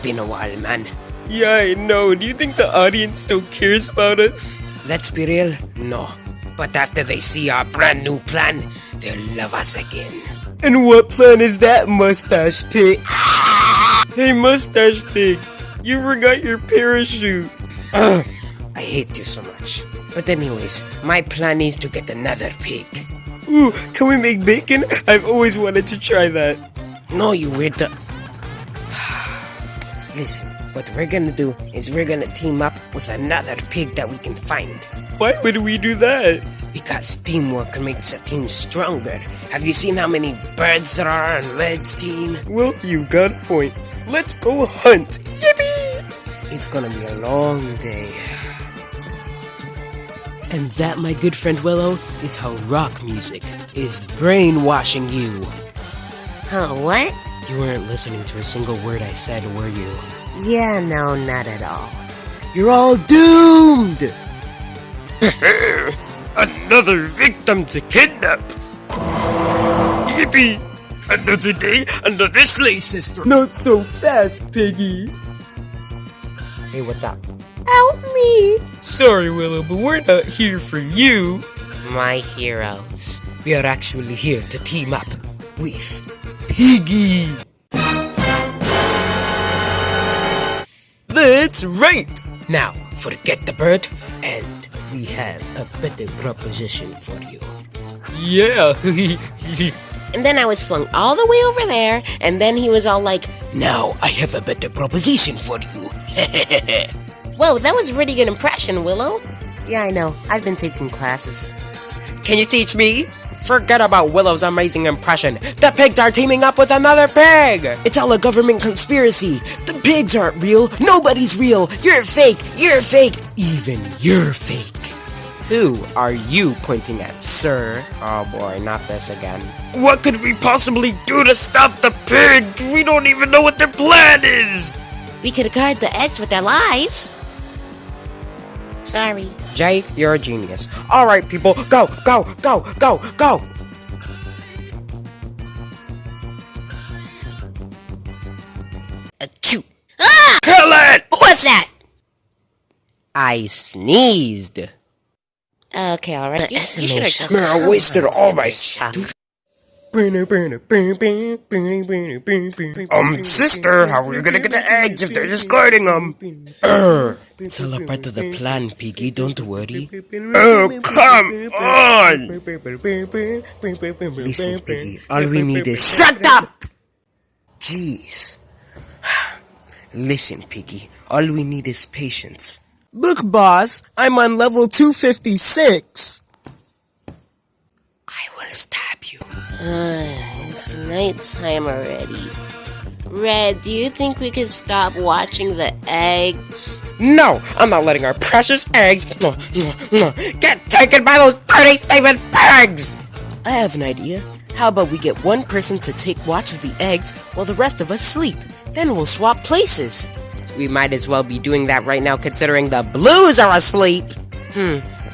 been a while, man. Yeah, I know. Do you think the audience still cares about us? Let's be real, no. But after they see our brand new plan, they'll love us again. And what plan is that, Mustache Pig? Hey, Mustache Pig, you forgot your parachute. I hate you so much. But anyways, my plan is to get another pig. Ooh, can we make bacon? I've always wanted to try that. No, you weird. Listen, what we're gonna do is we're gonna team up with another pig that we can find. Why would we do that? Because teamwork makes a team stronger. Have you seen how many birds there are on Red's team? Well, you got a point. Let's go hunt. Yippee! It's gonna be a long day. And that, my good friend Willow, is how rock music is brainwashing you. Huh, what? You weren't listening to a single word I said, were you? Yeah, no, not at all. You're all doomed! Another victim to kidnap. Yippee! Another day, another sleigh sister. Not so fast, Piggy. Hey, what's up? Help me! Sorry, Willow, but we're not here for you. My heroes. We are actually here to team up with Piggy! That's right. Now, forget the bird, and we have a better proposition for you. Yeah. And then I was flung all the way over there, and then he was all like, Now, I have a better proposition for you. whoa, that was a pretty good impression, Willow. Yeah, I know. I've been taking classes. Can you teach me? Forget about Willow's amazing impression. The pigs are teaming up with another pig! It's all a government conspiracy. The pigs aren't real. Nobody's real. You're fake. You're fake. Even you're fake. Who are you pointing at, sir? Oh boy, not this again. What could we possibly do to stop the pig? We don't even know what their plan is. We could guard the eggs with our lives. Sorry. Jay, you're a genius. Alright, people, go, go, go, go, go! Achoo. Ah! Kill it! What was that? I sneezed. Okay, alright. You should have just... Man, I wasted all my stuff. Sister, how are we gonna get the eggs if they're just guarding them? It's all a part of the plan, Piggy. Don't worry. Oh, come on! Listen, Piggy, all we need is... Shut up! Jeez. Listen, Piggy, all we need is patience. Look, boss, I'm on level 256. I will stab you. It's nighttime already. Red, do you think we could stop watching the eggs? No, I'm not letting our precious eggs get taken by those dirty thieving pigs! I have an idea. How about we get one person to take watch of the eggs while the rest of us sleep? Then we'll swap places. We might as well be doing that right now considering the blues are asleep.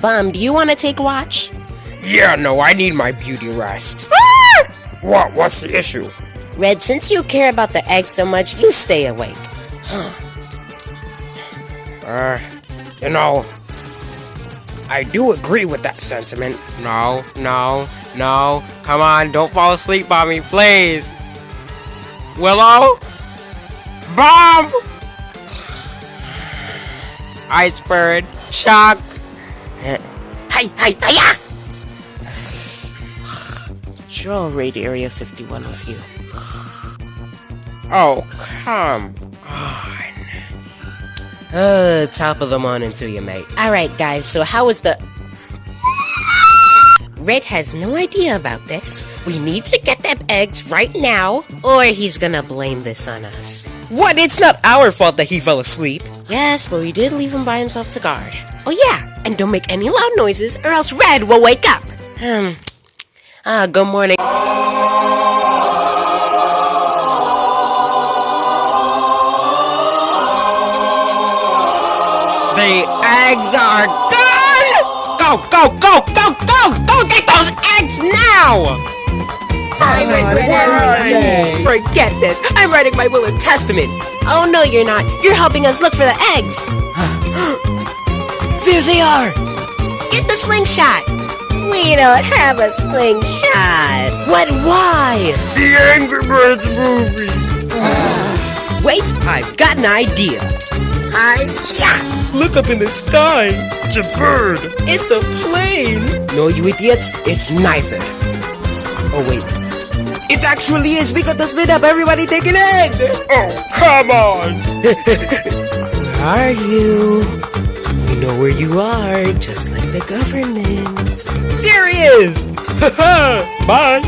Bum, do you want to take watch? Yeah, no, I need my beauty rest. What? What's the issue? Red, since you care about the eggs so much, you stay awake. You know, I do agree with that sentiment. No, come on, don't fall asleep on me, please. Willow? Bomb! Iceberg, Chuck. Hi-ya! Sure, I'll raid Area 51 with you. Oh, come on. Top of the morning to you, mate. Alright, guys, so how was the... Red has no idea about this. We need to get them eggs right now, or he's gonna blame this on us. What? It's not our fault that he fell asleep. Yes, but we did leave him by himself to guard. Oh yeah, and don't make any loud noises, or else Red will wake up. Good morning. The eggs are gone! Go, go, go, go, go! Go get those eggs now! I regret everything. Forget this. I'm writing my will and testament. Oh no, you're not. You're helping us look for the eggs. There they are! Get the slingshot. We don't have a slingshot. What? Why? The Angry Birds movie. Wait, I've got an idea. Look up in the sky. It's a bird. It's a plane! No, you idiots, it's neither. Oh, wait. It actually is! We got to split up! Everybody take an egg! Oh, come on. Where are you? We know where you are, just like the government. There he is! Bye.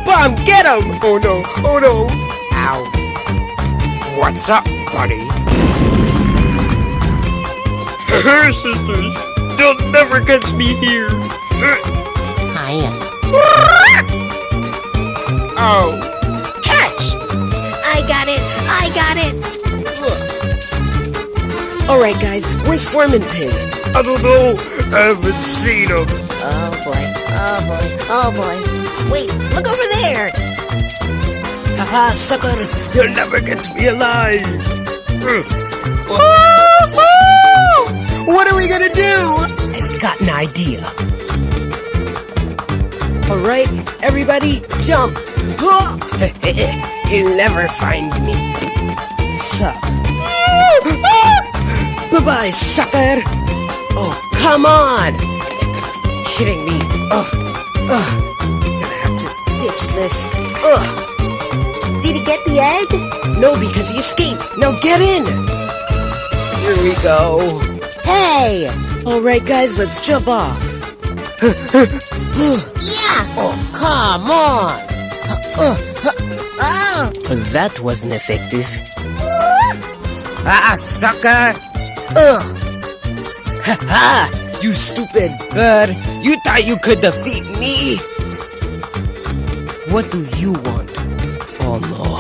Bomb, get him! Oh no, oh no. Ow. What's up, buddy? Her sisters, they'll never catch me here. Hiya. Oh, Catch! I got it. I got it. Alright, guys, where's Foreman Pig? I don't know. I haven't seen him. Oh boy. Oh boy. Oh boy. Wait, look over there. Haha, suckers! You'll never get me alive. What are we gonna do? I've got an idea. Alright, everybody, jump! He'll never find me. Suck. Bye-bye, sucker! Oh, come on! You're kidding me. Gonna have to ditch this. Did he get the egg? No, because he escaped. Now get in! Here we go. Hey! Alright, guys, let's jump off. Yeah! Oh, come on! That wasn't effective. Sucker! Ha ha! You stupid bird! You thought you could defeat me? What do you want? Oh no.